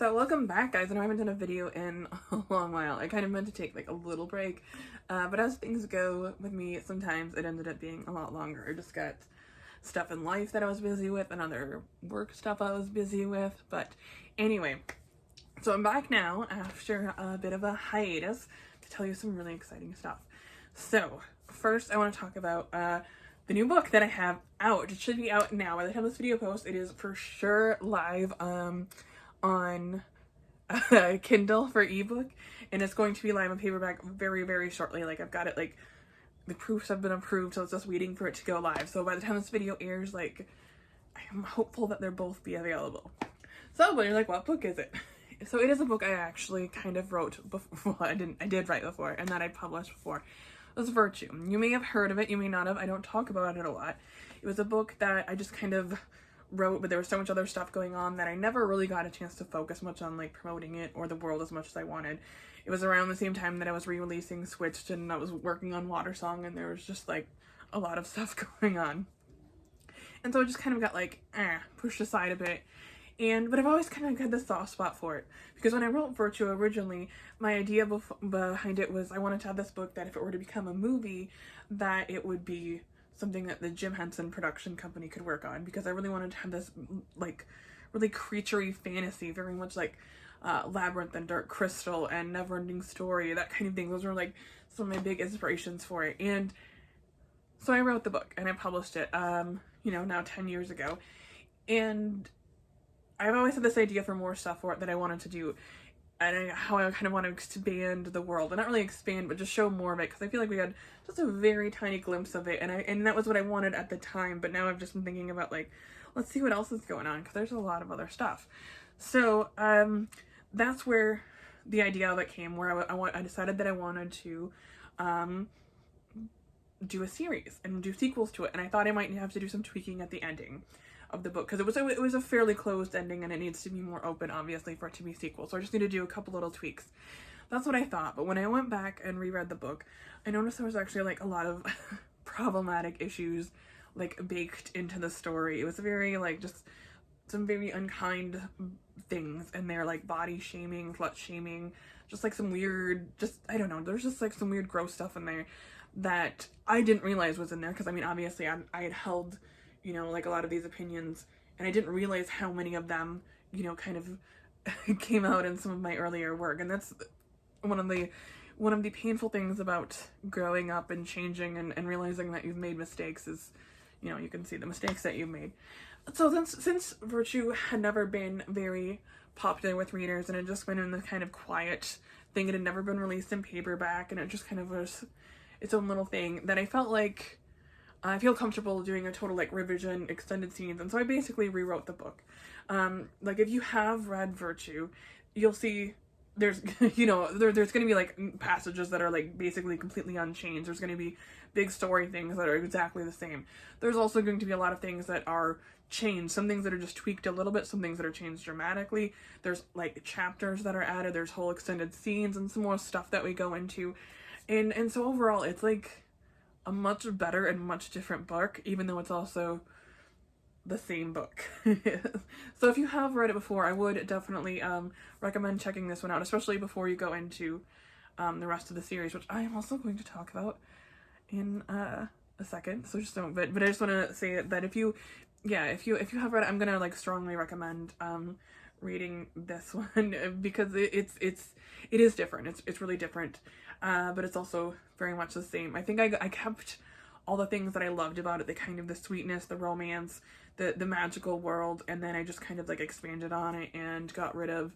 So welcome back, guys. I know I haven't done a video in a long while. I kind of meant to take like a little break, but as things go with me, sometimes it ended up being a lot longer. I just got stuff in life that I was busy with and other work stuff I was busy with. But anyway, so I'm back now after a bit of a hiatus to tell you some really exciting stuff. So first I want to talk about the new book that I have out. It should be out now. By the time this video posts, it is for sure live on Kindle for ebook, and it's going to be live on paperback very shortly. Like, I've got it, like, the proofs have been approved, so it's just waiting for it to go live. So by the time this video airs, like, I am hopeful that they'll both be available. So, but you're like, what book is it? So it is a book I actually kind of wrote before. I did write before, and that I published before. It was Virtue. You may have heard of it, you may not have. I don't talk about it a lot. It was a book that I just kind of wrote, but there was so much other stuff going on that I never really got a chance to focus much on like promoting it or the world as much as I wanted. It was around the same time that I was re-releasing Switched, and I was working on Water Song, and there was just like a lot of stuff going on. And so I just kind of got like, pushed aside a bit. But I've always kind of had this soft spot for it, because when I wrote Virtue originally, my idea behind it was I wanted to have this book that if it were to become a movie, that it would be something that the Jim Henson production company could work on, because I really wanted to have this like really creaturey fantasy, very much like Labyrinth and Dark Crystal and Neverending Story, that kind of thing. Those were like some of my big inspirations for it. And so I wrote the book and I published it, now 10 years ago. And I've always had this idea for more stuff for it that I wanted to do, and how I kind of want to expand the world, and not really expand, but just show more of it, because I feel like we had just a very tiny glimpse of it, and that was what I wanted at the time. But now I've just been thinking about, like, let's see what else is going on, because there's a lot of other stuff. So that's where the idea of it came, where I decided that I wanted to do a series and do sequels to it, and I thought I might have to do some tweaking at the ending of the book, because it was a fairly closed ending, and it needs to be more open, obviously, for it to be sequel. So I just need to do a couple little tweaks. That's what I thought. But when I went back and reread the book, I noticed there was actually like a lot of problematic issues like baked into the story. It was very like just some very unkind things in there, like body shaming, slut shaming, just like some weird, I don't know, there's just like some weird gross stuff in there that I didn't realize was in there, because I mean, obviously I had held, like a lot of these opinions, and I didn't realize how many of them, kind of came out in some of my earlier work. And that's one of the painful things about growing up and changing and realizing that you've made mistakes is, you can see the mistakes that you've made. So since Virtue had never been very popular with readers, and it just went in the kind of quiet thing, it had never been released in paperback, and it just kind of was its own little thing, that I felt like I feel comfortable doing a total like revision, extended scenes, and so I basically rewrote the book. Like, if you have read Virtue, you'll see there's there's gonna be like passages that are like basically completely unchanged. There's gonna be big story things that are exactly the same. There's also going to be a lot of things that are changed, some things that are just tweaked a little bit, some things that are changed dramatically. There's like chapters that are added, there's whole extended scenes and some more stuff that we go into, and so overall it's like a much better and much different book, even though it's also the same book. So if you have read it before, I would definitely recommend checking this one out, especially before you go into the rest of the series, which I am also going to talk about in a second. So just don't, but I just want to say that if you have read it, I'm gonna like strongly recommend reading this one, because it is different. It's really different, but it's also very much the same. I think I kept all the things that I loved about it, the kind of the sweetness, the romance, the magical world, and then I just kind of like expanded on it and got rid of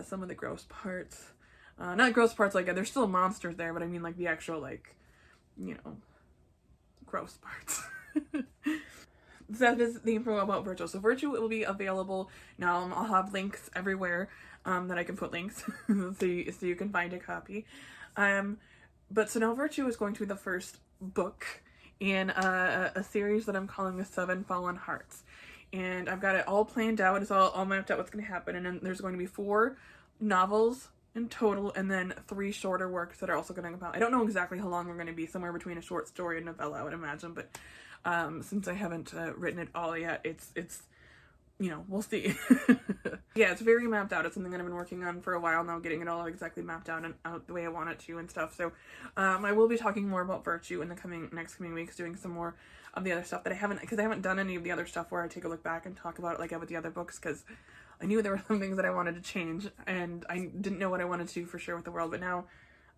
some of the gross parts. Not gross parts, like there's still monsters there, but I mean like the actual like, gross parts. So that is the info about Virtue. So Virtue will be available now. I'll have links everywhere that I can put links so you can find a copy. But so now Virtue is going to be the first book in a series that I'm calling The Seven Fallen Hearts. And I've got it all planned out. It's all mapped out what's going to happen. And then there's going to be 4 novels in total, and then 3 shorter works that are also going to come out. I don't know exactly how long they're going to be, somewhere between a short story and novella, I would imagine, but since I haven't written it all yet, it's you know, we'll see. Yeah, it's very mapped out. It's something that I've been working on for a while now, getting it all exactly mapped out and out the way I want it to and stuff. So I will be talking more about Virtue in the next coming weeks, doing some more of the other stuff that I haven't, because I haven't done any of the other stuff where I take a look back and talk about it like I with the other books, because I knew there were some things that I wanted to change, and I didn't know what I wanted to do for sure with the world, but now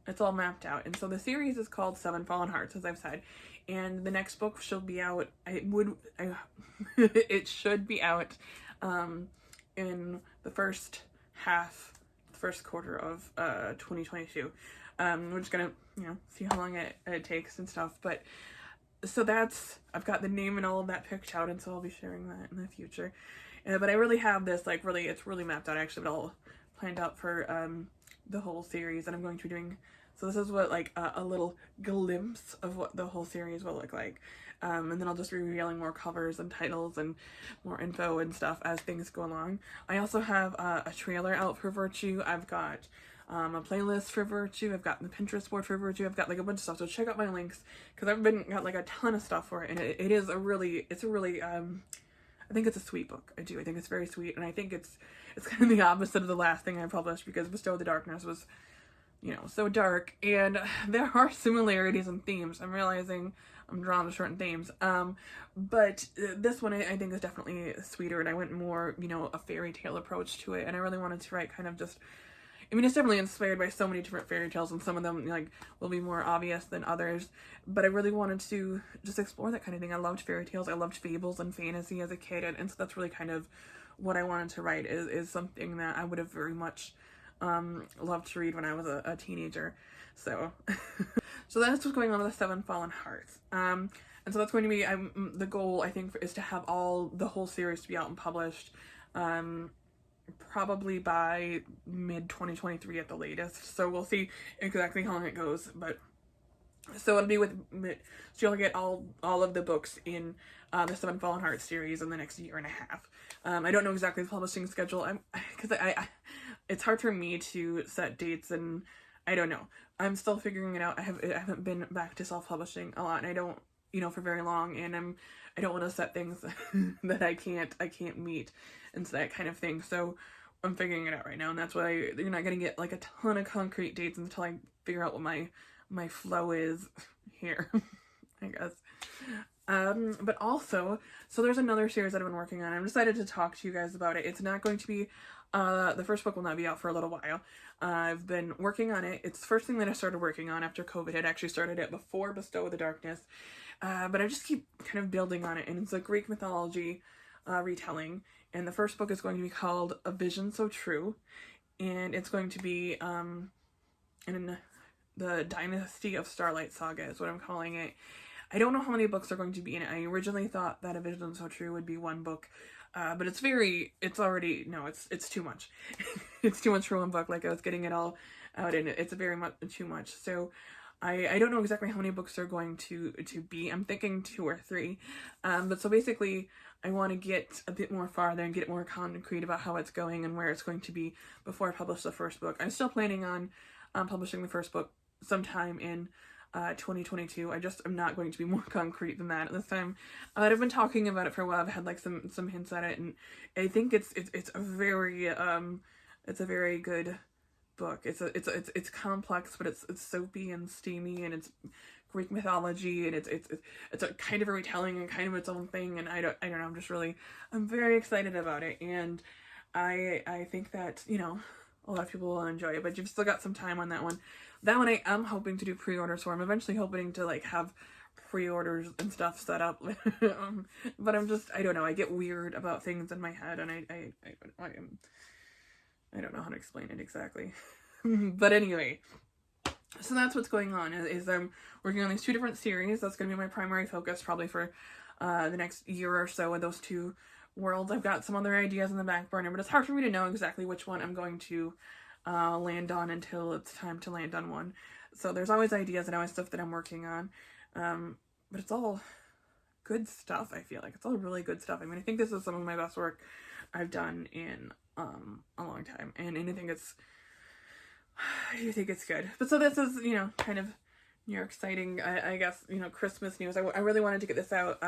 it's all mapped out. And so the series is called Seven Fallen Hearts, as I've said, and the next book should be out, it should be out in the first quarter of 2022. We're just gonna, you know, see how long it takes and stuff, but so that's, I've got the name and all of that picked out, and so I'll be sharing that in the future. But I really have this, like, really, it's really mapped out. I actually have it all planned out for the whole series that I'm going to be doing. So this is what, like, a little glimpse of what the whole series will look like. And then I'll just be revealing more covers and titles and more info and stuff as things go along. I also have a trailer out for Virtue. I've got a playlist for Virtue. I've got the Pinterest board for Virtue. I've got like a bunch of stuff. So check out my links, because I've got like a ton of stuff for it, and it is a really, I think it's a sweet book. I do. I think it's very sweet, and I think it's kind of the opposite of the last thing I published, because Bestow the Darkness was, you know, so dark, and there are similarities in themes. I'm realizing I'm drawn to certain themes, but this one I think is definitely sweeter, and I went more, you know, a fairy tale approach to it, and I really wanted to write kind of just, I mean, it's definitely inspired by so many different fairy tales, and some of them, like, will be more obvious than others, but I really wanted to just explore that kind of thing. I loved fairy tales, I loved fables and fantasy as a kid, and so that's really kind of what I wanted to write, is something that I would have very much loved to read when I was a teenager. So so that's what's going on with the Seven Fallen Hearts, and so that's going to be, the goal, I think, is to have the whole series to be out and published probably by mid 2023 at the latest. So we'll see exactly how long it goes, but so it'll be so you'll get all of the books in the Seven Fallen Hearts series in the next year and a half. I don't know exactly the publishing schedule, because I it's hard for me to set dates, and I don't know. I'm still figuring it out. I haven't been back to self-publishing a lot, and I don't, you know, for very long, and I don't want to set things that I can't meet and that kind of thing. So I'm figuring it out right now, and that's why you're not gonna get like a ton of concrete dates until I figure out what my flow is here, I guess. But also, so there's another series that I've been working on. I'm excited to talk to you guys about it. It's not going to be, the first book will not be out for a little while. I've been working on it. It's the first thing that I started working on after COVID. I'd actually started it before Bestow the Darkness. But I just keep kind of building on it, and it's a Greek mythology retelling. And the first book is going to be called A Vision So True, and it's going to be in the Dynasty of Starlight Saga is what I'm calling it. I don't know how many books are going to be in it. I originally thought that A Vision So True would be one book, but it's too much. It's too much for one book. Like, I was getting it all out, and it's very much too much. So I don't know exactly how many books they're going to be. I'm thinking 2 or 3. But so basically, I want to get a bit more farther and get it more concrete about how it's going and where it's going to be before I publish the first book. I'm still planning on publishing the first book sometime in 2022. I'm not going to be more concrete than that at this time. I've been talking about it for a while. I've had like some hints at it, and I think it's a very good book. It's complex, but it's soapy and steamy, and it's Greek mythology, and it's a kind of a retelling and kind of its own thing, and I don't know, I'm very excited about it, and I think that, you know, a lot of people will enjoy it, but you've still got some time on that one. That one I am hoping to do pre-orders for. I'm eventually hoping to like have pre-orders and stuff set up. But I don't know, I get weird about things in my head, and I don't know how to explain it exactly. But anyway, so that's what's going on, is I'm working on these 2 different series. That's going to be my primary focus probably for the next year or so with those 2 worlds. I've got some other ideas in the back burner, but it's hard for me to know exactly which one I'm going to land on until it's time to land on one. So there's always ideas and always stuff that I'm working on, but it's all good stuff. I feel like it's all really good stuff. I mean, I think this is some of my best work I've done in a long time, and I think it's good. But so this is, you know, kind of your exciting, I guess, you know, Christmas news. I really wanted to get this out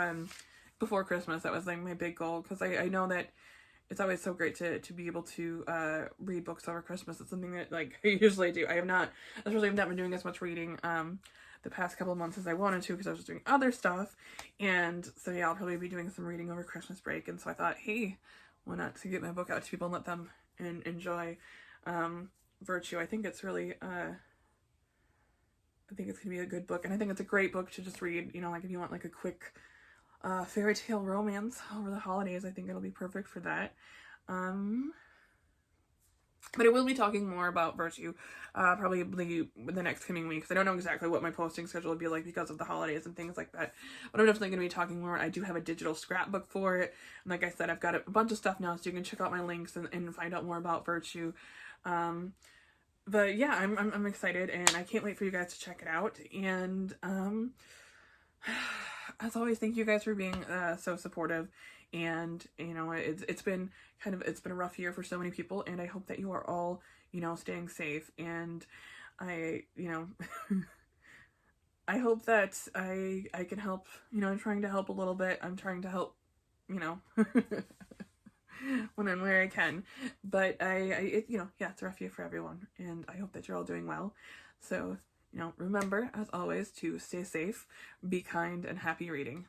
before Christmas. That was like my big goal, because I know that it's always so great to be able to read books over Christmas. It's something that like I usually do. I've not been doing as much reading the past couple of months as I wanted to because I was just doing other stuff. And so yeah, I'll probably be doing some reading over Christmas break. And so I thought, hey, why not to get my book out to people and let them enjoy Virtue. I think it's really I think it's gonna be a good book, and I think it's a great book to just read, you know, like if you want like a quick fairy tale romance over the holidays. I think it'll be perfect for that. But I will be talking more about Virtue probably the next coming weeks. I don't know exactly what my posting schedule will be like because of the holidays and things like that, but I'm definitely going to be talking more. I do have a digital scrapbook for it, and like I said, I've got a bunch of stuff now, so you can check out my links and find out more about Virtue. But yeah, I'm excited, and I can't wait for you guys to check it out. And as always, thank you guys for being so supportive. And you know, it's been a rough year for so many people, and I hope that you are all, you know, staying safe. And I, you know, I hope that I can help. You know, I'm trying to help a little bit. I'm trying to help, you know, when and where I can. But you know, yeah, it's a rough year for everyone, and I hope that you're all doing well. So, you know, remember, as always, to stay safe, be kind, and happy reading.